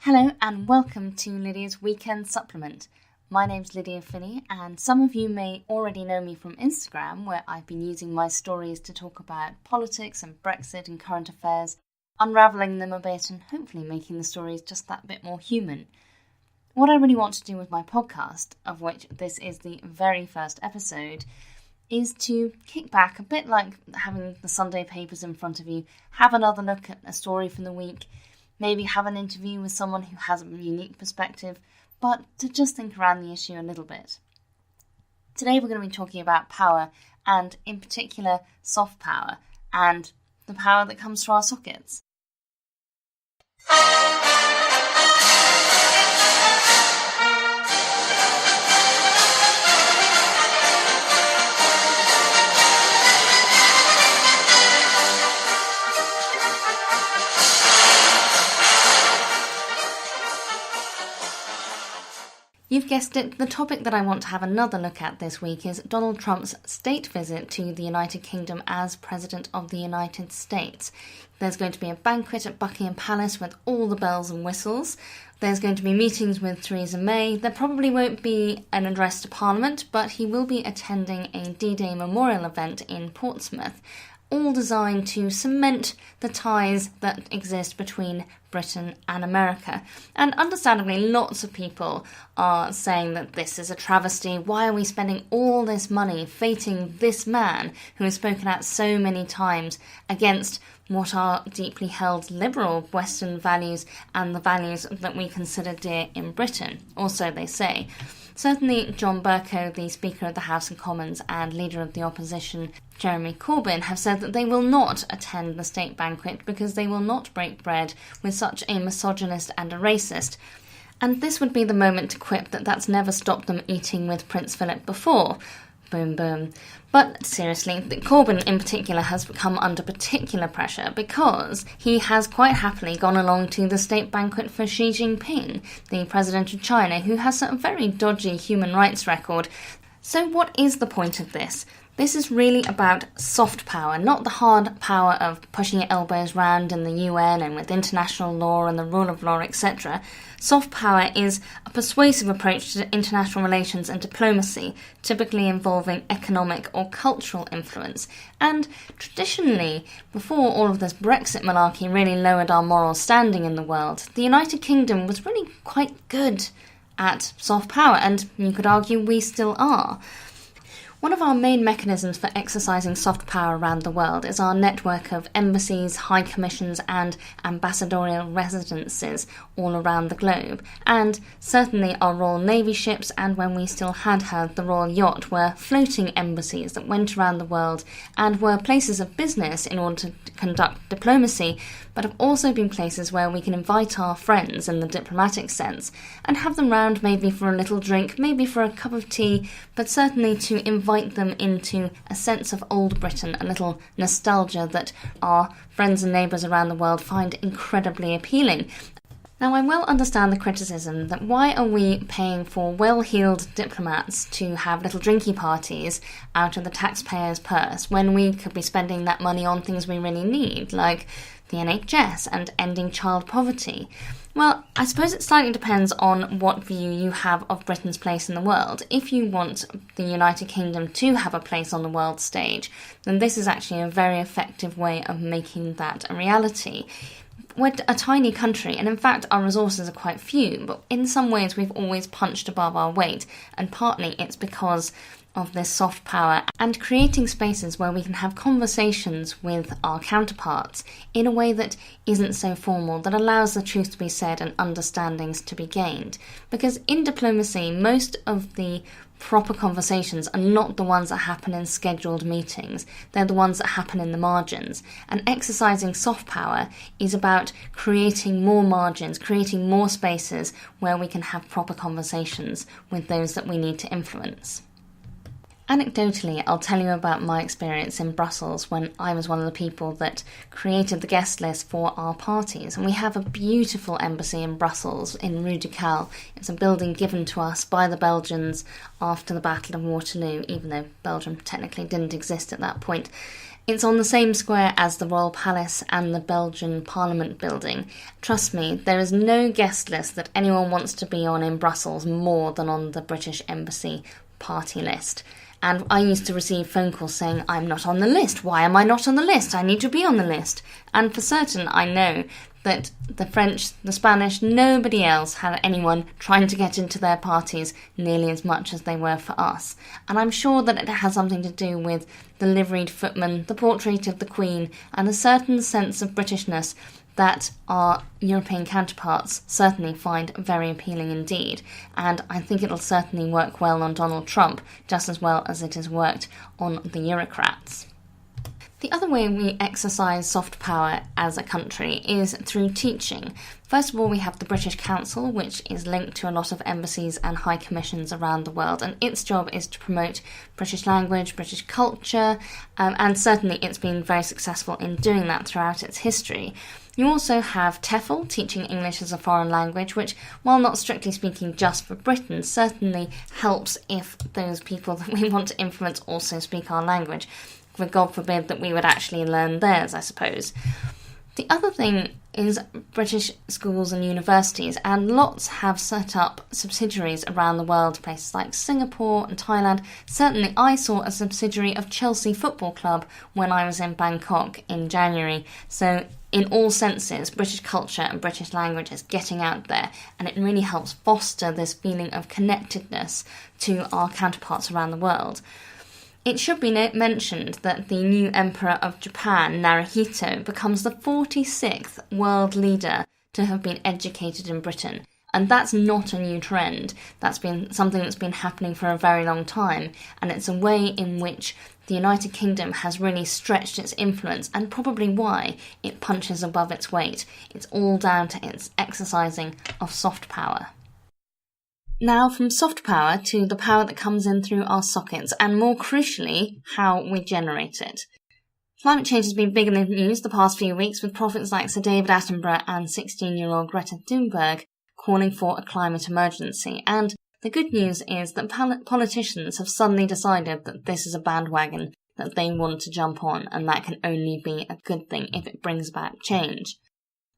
Hello and welcome to Lydia's Weekend Supplement. My name's Lydia Finney and some of you may already know me from Instagram, where I've been using my stories to talk about politics and Brexit and current affairs, unravelling them a bit and hopefully making the stories just that bit more human. What I really want to do with my podcast, of which this is the very first episode, is to kick back a bit like having the Sunday papers in front of you, have another look at a story from the week, maybe have an interview with someone who has a unique perspective, but to just think around the issue a little bit. Today we're going to be talking about power, and in particular soft power, and the power that comes through our sockets. You've guessed it, the topic that I want to have another look at this week is Donald Trump's state visit to the United Kingdom as President of the United States. There's going to be a banquet at Buckingham Palace with all the bells and whistles. There's going to be meetings with Theresa May. There probably won't be an address to Parliament, but he will be attending a D-Day memorial event in Portsmouth, all designed to cement the ties that exist between Britain and America. And understandably, lots of people are saying that this is a travesty. Why are we spending all this money feting this man who has spoken out so many times against what are deeply held liberal Western values and the values that we consider dear in Britain, or so they say. Certainly John Bercow, the Speaker of the House of Commons and Leader of the Opposition, Jeremy Corbyn, have said that they will not attend the state banquet because they will not break bread with such a misogynist and a racist. And this would be the moment to quip that that's never stopped them eating with Prince Philip before. Boom, boom. But seriously, Corbyn in particular has come under particular pressure because he has quite happily gone along to the state banquet for Xi Jinping, the president of China, who has a very dodgy human rights record. So what is the point of this? This is really about soft power, not the hard power of pushing your elbows round in the UN and with international law and the rule of law, etc. Soft power is a persuasive approach to international relations and diplomacy, typically involving economic or cultural influence. And traditionally, before all of this Brexit malarkey really lowered our moral standing in the world, the United Kingdom was really quite good at soft power, and you could argue we still are. One of our main mechanisms for exercising soft power around the world is our network of embassies, high commissions and ambassadorial residences all around the globe. And certainly our Royal Navy ships, and when we still had the Royal Yacht, were floating embassies that went around the world and were places of business in order to conduct diplomacy, but have also been places where we can invite our friends in the diplomatic sense and have them round maybe for a little drink, maybe for a cup of tea, but certainly to invite them into a sense of old Britain, a little nostalgia that our friends and neighbours around the world find incredibly appealing. Now, I well understand the criticism that why are we paying for well-heeled diplomats to have little drinky parties out of the taxpayer's purse when we could be spending that money on things we really need, like the NHS and ending child poverty. Well, I suppose it slightly depends on what view you have of Britain's place in the world. If you want the United Kingdom to have a place on the world stage, then this is actually a very effective way of making that a reality. We're a tiny country, and in fact our resources are quite few, but in some ways we've always punched above our weight, and partly it's because of this soft power and creating spaces where we can have conversations with our counterparts in a way that isn't so formal, that allows the truth to be said and understandings to be gained. Because in diplomacy, most of the proper conversations are not the ones that happen in scheduled meetings. They're the ones that happen in the margins. And exercising soft power is about creating more margins, creating more spaces where we can have proper conversations with those that we need to influence. Anecdotally, I'll tell you about my experience in Brussels when I was one of the people that created the guest list for our parties. And we have a beautiful embassy in Brussels, in Rue du Cal. It's a building given to us by the Belgians after the Battle of Waterloo, even though Belgium technically didn't exist at that point. It's on the same square as the Royal Palace and the Belgian Parliament building. Trust me, there is no guest list that anyone wants to be on in Brussels more than on the British Embassy party list. And I used to receive phone calls saying, I'm not on the list. Why am I not on the list? I need to be on the list. And for certain, I know that the French, the Spanish, nobody else had anyone trying to get into their parties nearly as much as they were for us. And I'm sure that it has something to do with the liveried footman, the portrait of the Queen, and a certain sense of Britishness that our European counterparts certainly find very appealing indeed. And I think it'll certainly work well on Donald Trump, just as well as it has worked on the Eurocrats. The other way we exercise soft power as a country is through teaching. First of all, we have the British Council, which is linked to a lot of embassies and high commissions around the world, and its job is to promote British language, British culture, and certainly it's been very successful in doing that throughout its history. You also have TEFL, teaching English as a foreign language, which, while not strictly speaking just for Britain, certainly helps if those people that we want to influence also speak our language. For God forbid that we would actually learn theirs, I suppose. The other thing is British schools and universities, and lots have set up subsidiaries around the world, places like Singapore and Thailand. Certainly I saw a subsidiary of Chelsea Football Club when I was in Bangkok in January. So in all senses, British culture and British language is getting out there, and it really helps foster this feeling of connectedness to our counterparts around the world. It should be mentioned that the new Emperor of Japan, Naruhito, becomes the 46th world leader to have been educated in Britain. And that's not a new trend. That's been something that's been happening for a very long time. And it's a way in which the United Kingdom has really stretched its influence, and probably why it punches above its weight. It's all down to its exercising of soft power. Now from soft power to the power that comes in through our sockets, and more crucially, how we generate it. Climate change has been big in the news the past few weeks, with prophets like Sir David Attenborough and 16-year-old Greta Thunberg calling for a climate emergency. And the good news is that politicians have suddenly decided that this is a bandwagon that they want to jump on, and that can only be a good thing if it brings about change.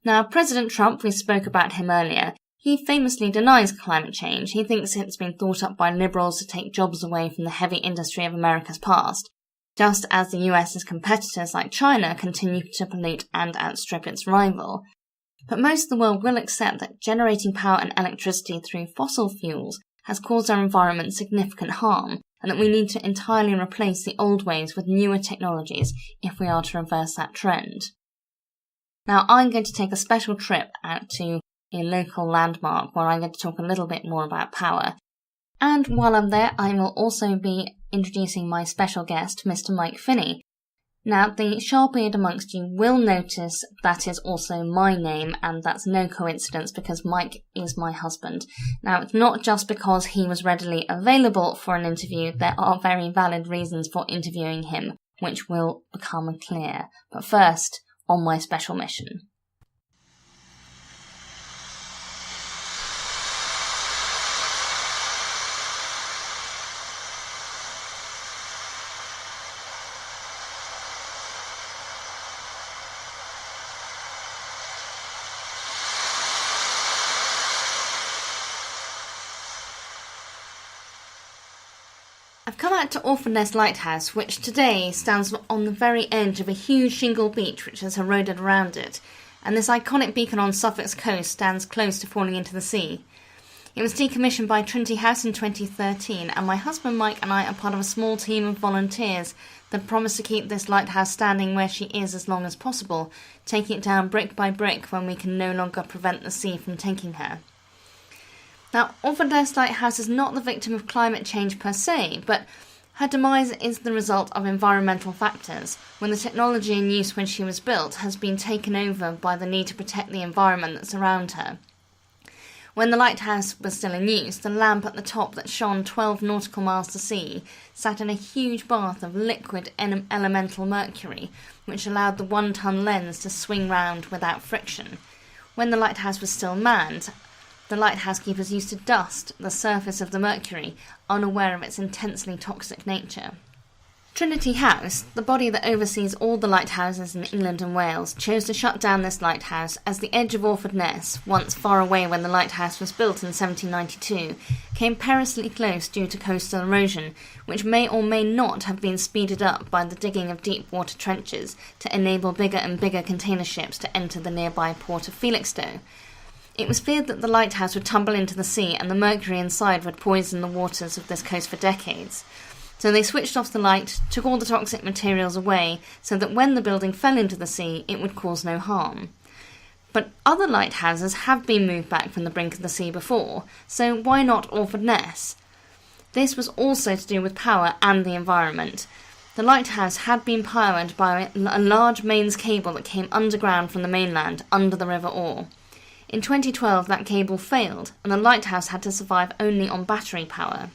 Now, President Trump, we spoke about him earlier, he famously denies climate change. He thinks it's been thought up by liberals to take jobs away from the heavy industry of America's past, just as the US's competitors like China continue to pollute and outstrip its rival. But most of the world will accept that generating power and electricity through fossil fuels has caused our environment significant harm, and that we need to entirely replace the old ways with newer technologies if we are to reverse that trend. Now, I'm going to take a special trip out to a local landmark where I'm going to talk a little bit more about power. And while I'm there, I will also be introducing my special guest, Mr. Mike Finney. Now, the sharp-eared amongst you will notice that is also my name, and that's no coincidence because Mike is my husband. Now, it's not just because he was readily available for an interview. There are very valid reasons for interviewing him, which will become clear. But first, on my special mission. I've come out to Orphan Nest Lighthouse, which today stands on the very edge of a huge shingle beach which has eroded around it, and this iconic beacon on Suffolk Coast stands close to falling into the sea. It was decommissioned by Trinity House in 2013, and my husband Mike and I are part of a small team of volunteers that promise to keep this lighthouse standing where she is as long as possible, taking it down brick by brick when we can no longer prevent the sea from taking her. Now, Orphan Nest Lighthouse is not the victim of climate change per se, but her demise is the result of environmental factors, when the technology in use when she was built has been taken over by the need to protect the environment that's around her. When the lighthouse was still in use, the lamp at the top that shone 12 nautical miles to sea sat in a huge bath of liquid elemental mercury, which allowed the 1-ton lens to swing round without friction. When the lighthouse was still manned, the lighthouse keepers used to dust the surface of the mercury, unaware of its intensely toxic nature. Trinity House, the body that oversees all the lighthouses in England and Wales, chose to shut down this lighthouse as the edge of Orford Ness, once far away when the lighthouse was built in 1792, came perilously close due to coastal erosion, which may or may not have been speeded up by the digging of deep water trenches to enable bigger and bigger container ships to enter the nearby port of Felixstowe. It was feared that the lighthouse would tumble into the sea and the mercury inside would poison the waters of this coast for decades. So they switched off the light, took all the toxic materials away, so that when the building fell into the sea, it would cause no harm. But other lighthouses have been moved back from the brink of the sea before, so why not Orford Ness? This was also to do with power and the environment. The lighthouse had been powered by a large mains cable that came underground from the mainland, under the River Orr. In 2012, that cable failed, and the lighthouse had to survive only on battery power.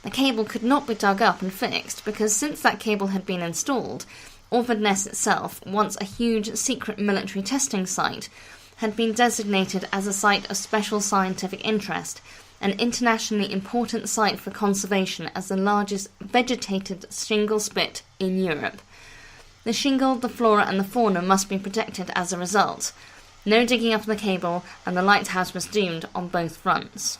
The cable could not be dug up and fixed because since that cable had been installed, Orford Ness itself, once a huge secret military testing site, had been designated as a site of special scientific interest, an internationally important site for conservation as the largest vegetated shingle spit in Europe. The shingle, the flora and the fauna must be protected as a result. No digging up the cable, and the lighthouse was doomed on both fronts.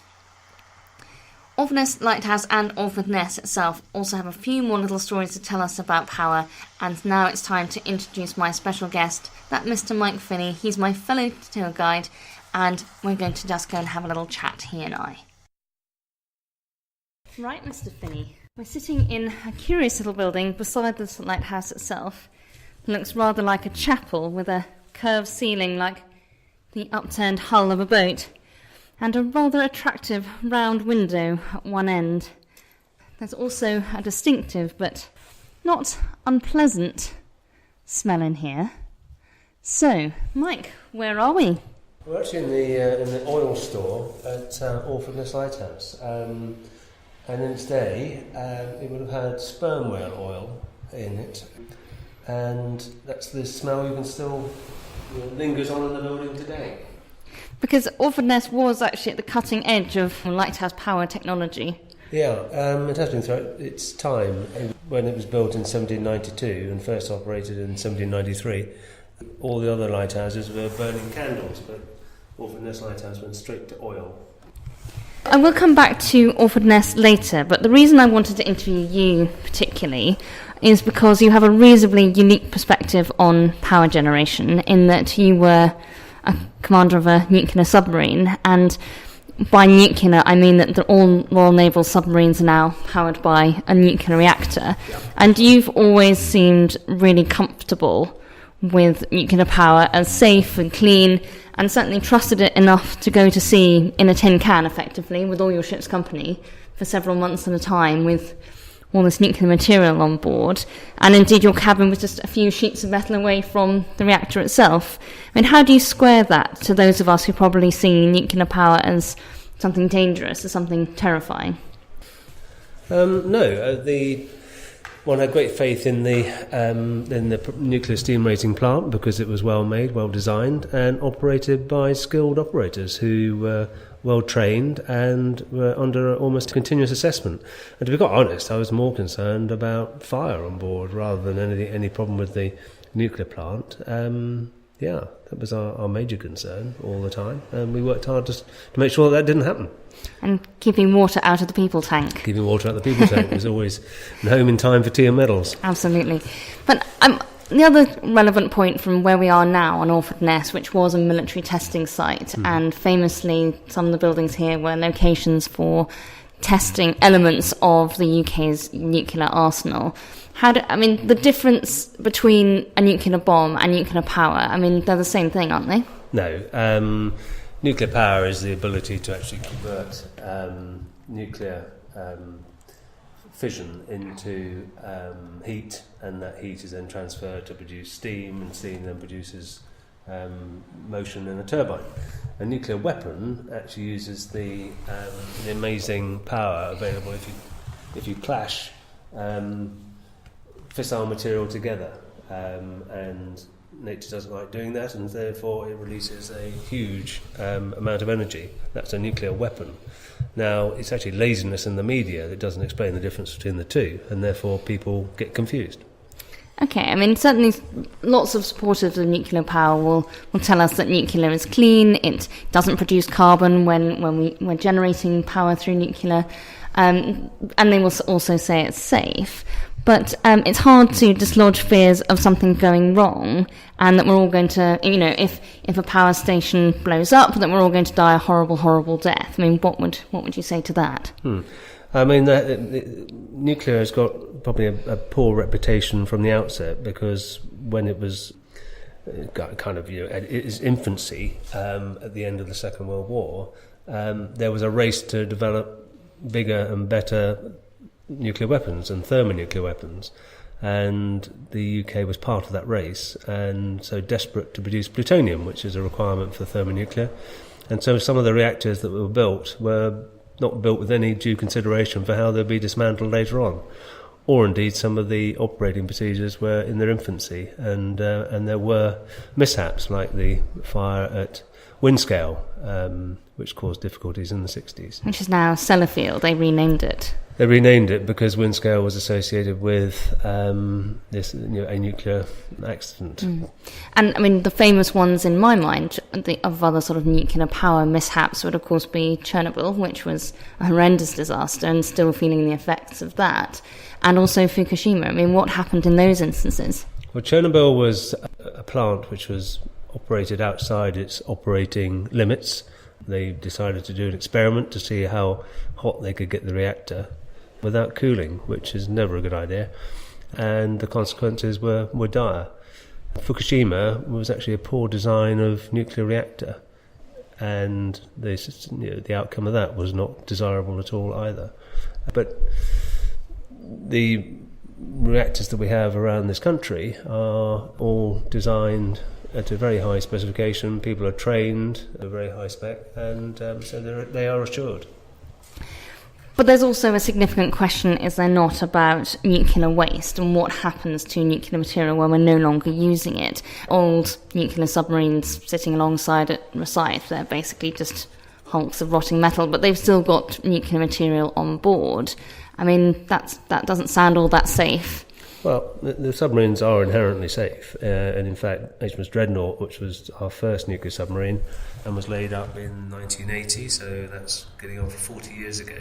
Orford Ness Lighthouse and Orford Ness itself also have a few more little stories to tell us about power, and now it's time to introduce my special guest, that Mr. Mike Finney. He's my fellow tour guide, and we're going to just go and have a little chat, he and I. Right, Mr. Finney, we're sitting in a curious little building beside the lighthouse itself. It looks rather like a chapel with a curved ceiling like the upturned hull of a boat, and a rather attractive round window at one end. There's also a distinctive but not unpleasant smell in here. So, Mike, where are we? We're actually in the oil store at Orford Ness Lighthouse, and in its day it would have had sperm whale oil in it, and that's the smell you can still lingers on in the building today. Because Orford Ness was actually at the cutting edge of lighthouse power technology. Yeah, it has been throughout its time. When it was built in 1792 and first operated in 1793, all the other lighthouses were burning candles, but Orford Ness Lighthouse went straight to oil. I will come back to Orford Ness later, but the reason I wanted to interview you particularly is because you have a reasonably unique perspective on power generation, in that you were a commander of a nuclear submarine, and by nuclear I mean that all Royal Naval submarines are now powered by a nuclear reactor. Yep. And you've always seemed really comfortable with nuclear power as safe and clean, and certainly trusted it enough to go to sea in a tin can, effectively, with all your ship's company for several months at a time with all this nuclear material on board, and indeed your cabin was just a few sheets of metal away from the reactor itself. I mean, how do you square that to those of us who probably see nuclear power as something dangerous, as something terrifying? One had great faith in the nuclear steam raising plant because it was well made, well designed, and operated by skilled operators who were well trained and were under almost continuous assessment. And to be quite honest, I was more concerned about fire on board rather than any problem with the nuclear plant. That was our major concern all the time, and we worked hard to make sure that didn't happen. And keeping water out of the people tank. Keeping water out of the people tank was always home in time for tea and medals. Absolutely. But the other relevant point from where we are now on Orford Ness, which was a military testing site, and famously some of the buildings here were locations for testing elements of the UK's nuclear arsenal. The difference between a nuclear bomb and nuclear power, they're the same thing, aren't they? No. Nuclear power is the ability to actually convert nuclear fission into heat, and that heat is then transferred to produce steam, and steam then produces motion in a turbine. A nuclear weapon actually uses the amazing power available if you clash fissile material together, and nature doesn't like doing that, and therefore it releases a huge amount of energy. That's a nuclear weapon. Now, it's actually laziness in the media that doesn't explain the difference between the two, and therefore people get confused. Okay, I mean, certainly lots of supporters of nuclear power will tell us that nuclear is clean, it doesn't produce carbon when we're generating power through nuclear, and they will also say it's safe. But it's hard to dislodge fears of something going wrong, and that we're all going to, if a power station blows up, that we're all going to die a horrible, horrible death. I mean, what would you say to that? I mean, nuclear has got probably a poor reputation from the outset, because when it was kind of at its infancy at the end of the Second World War, there was a race to develop bigger and better nuclear weapons and thermonuclear weapons, and the UK was part of that race, and so desperate to produce plutonium, which is a requirement for thermonuclear. And so some of the reactors that were built were not built with any due consideration for how they'd be dismantled later on, or indeed some of the operating procedures were in their infancy, and there were mishaps like the fire at Windscale, which caused difficulties in the 60s. Which is now Sellafield. They renamed it. They renamed it because Windscale was associated with a nuclear accident. And, I mean, the famous ones in my mind of other sort of nuclear power mishaps would, of course, be Chernobyl, which was a horrendous disaster, and still feeling the effects of that, and also Fukushima. I mean, what happened in those instances? Well, Chernobyl was a plant which was operated outside its operating limits. They decided to do an experiment to see how hot they could get the reactor without cooling, which is never a good idea, and the consequences were dire. Fukushima was actually a poor design of nuclear reactor, and the outcome of that was not desirable at all either. But the reactors that we have around this country are all designed at a very high specification. People are trained at a very high spec, and so they are assured. But there's also a significant question, is there not, about nuclear waste and what happens to nuclear material when we're no longer using it? Old nuclear submarines sitting alongside at Rosyth, they're basically just hulks of rotting metal, but they've still got nuclear material on board. I mean, that doesn't sound all that safe. Well, the submarines are inherently safe, and in fact, HMS Dreadnought, which was our first nuclear submarine and was laid up in 1980, so that's getting on for 40 years ago,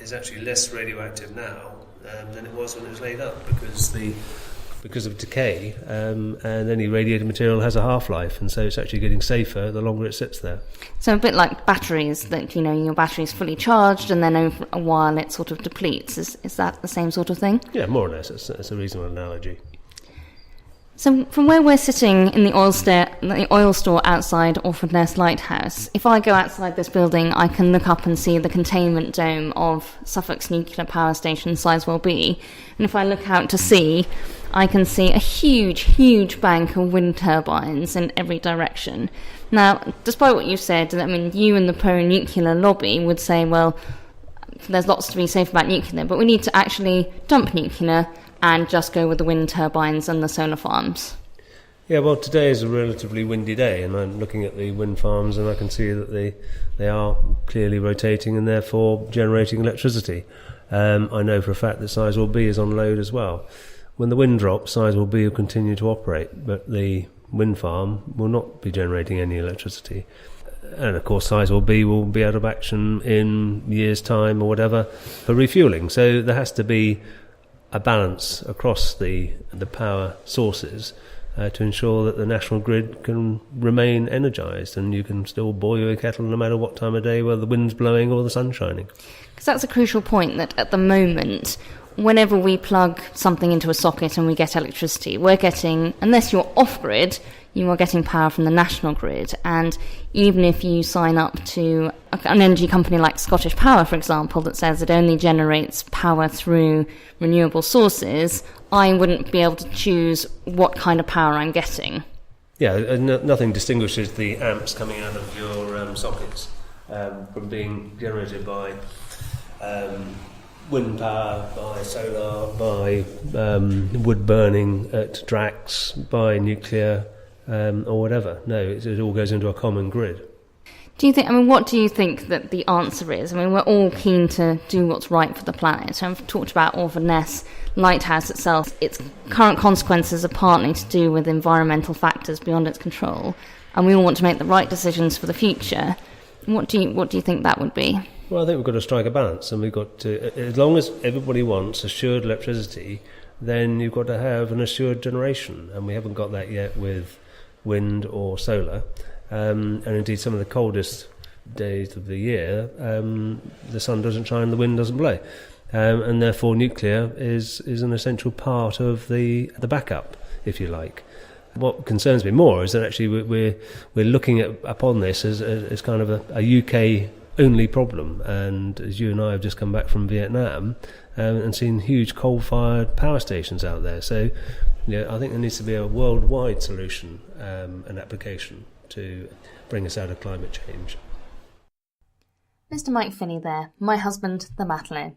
is actually less radioactive now than it was when it was laid up, because of decay, and any radiated material has a half-life, and so it's actually getting safer the longer it sits there. So a bit like batteries, that your battery's fully charged and then over a while it sort of depletes. Is that the same sort of thing? Yeah, more or less. It's a reasonable analogy. So from where we're sitting in the oil store outside Orford Ness Lighthouse, if I go outside this building, I can look up and see the containment dome of Suffolk's nuclear power station, Sizewell B. And if I look out to sea, I can see a huge, huge bank of wind turbines in every direction. Now, despite what you said, I mean, you and the pro-nuclear lobby would say, well, there's lots to be safe about nuclear, but we need to actually dump nuclear and just go with the wind turbines and the solar farms. Yeah, well, today is a relatively windy day, and I'm looking at the wind farms and I can see that they are clearly rotating and therefore generating electricity. I know for a fact that Sizewell B is on load as well. When the wind drops, Sizewell B will continue to operate, but the wind farm will not be generating any electricity. And of course, Sizewell B will be out of action in years' time or whatever for refuelling. So there has to be a balance across the power sources to ensure that the national grid can remain energised and you can still boil your kettle no matter what time of day, whether the wind's blowing or the sun's shining. Because that's a crucial point, that at the moment, whenever we plug something into a socket and we get electricity, we're getting, unless you're off-grid, you are getting power from the national grid. And even if you sign up to an energy company like Scottish Power, for example, that says it only generates power through renewable sources, I wouldn't be able to choose what kind of power I'm getting. Yeah, nothing distinguishes the amps coming out of your sockets from being generated by wind power, by solar, by wood burning at Drax, by nuclear, or whatever. No, it all goes into a common grid. What do you think that the answer is? We're all keen to do what's right for the planet. So I've talked about Ness Lighthouse itself. Its current consequences are partly to do with environmental factors beyond its control, and we all want to make the right decisions for the future. What do you think that would be? Well, I think we've got to strike a balance, and we've got to, as long as everybody wants assured electricity, then you've got to have an assured generation, and we haven't got that yet with wind or solar. And indeed, some of the coldest days of the year, the sun doesn't shine, the wind doesn't blow, and therefore nuclear is an essential part of the backup, if you like. What concerns me more is that actually we're looking upon this as kind of a UK only problem, and as you and I have just come back from Vietnam and seen huge coal-fired power stations out there, so I think there needs to be a worldwide solution and application to bring us out of climate change. Mr. Mike Finney there, my husband, the Matelot.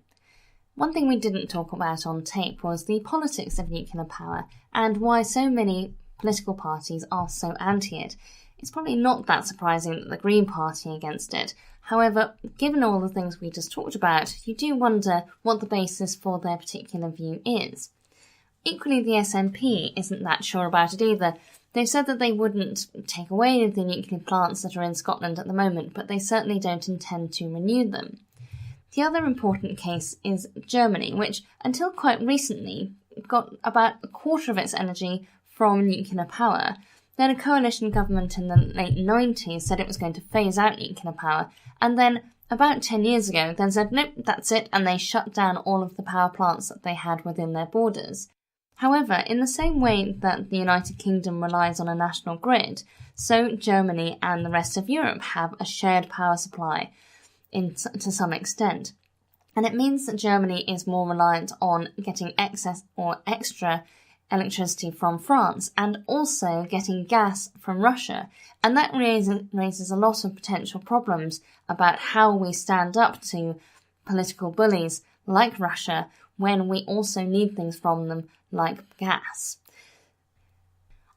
One thing we didn't talk about on tape was the politics of nuclear power and why so many political parties are so anti it. It's probably not that surprising that the Green Party are against it. However, given all the things we just talked about, you do wonder what the basis for their particular view is. Equally, the SNP isn't that sure about it either. They've said that they wouldn't take away the nuclear plants that are in Scotland at the moment, but they certainly don't intend to renew them. The other important case is Germany, which, until quite recently, got about a quarter of its energy from nuclear power. Then a coalition government in the late 90s said it was going to phase out nuclear power, and then about 10 years ago then said, nope, that's it, and they shut down all of the power plants that they had within their borders. However, in the same way that the United Kingdom relies on a national grid, so Germany and the rest of Europe have a shared power supply to some extent. And it means that Germany is more reliant on getting excess or extra electricity from France and also getting gas from Russia. And that raises a lot of potential problems about how we stand up to political bullies like Russia when we also need things from them like gas.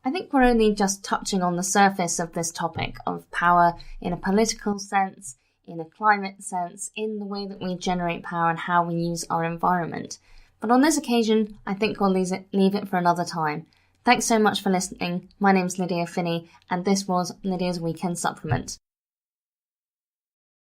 I think we're only just touching on the surface of this topic of power in a political sense, in a climate sense, in the way that we generate power and how we use our environment. But on this occasion, I think we'll leave it for another time. Thanks so much for listening. My name's Lydia Finney, and this was Lydia's Weekend Supplement.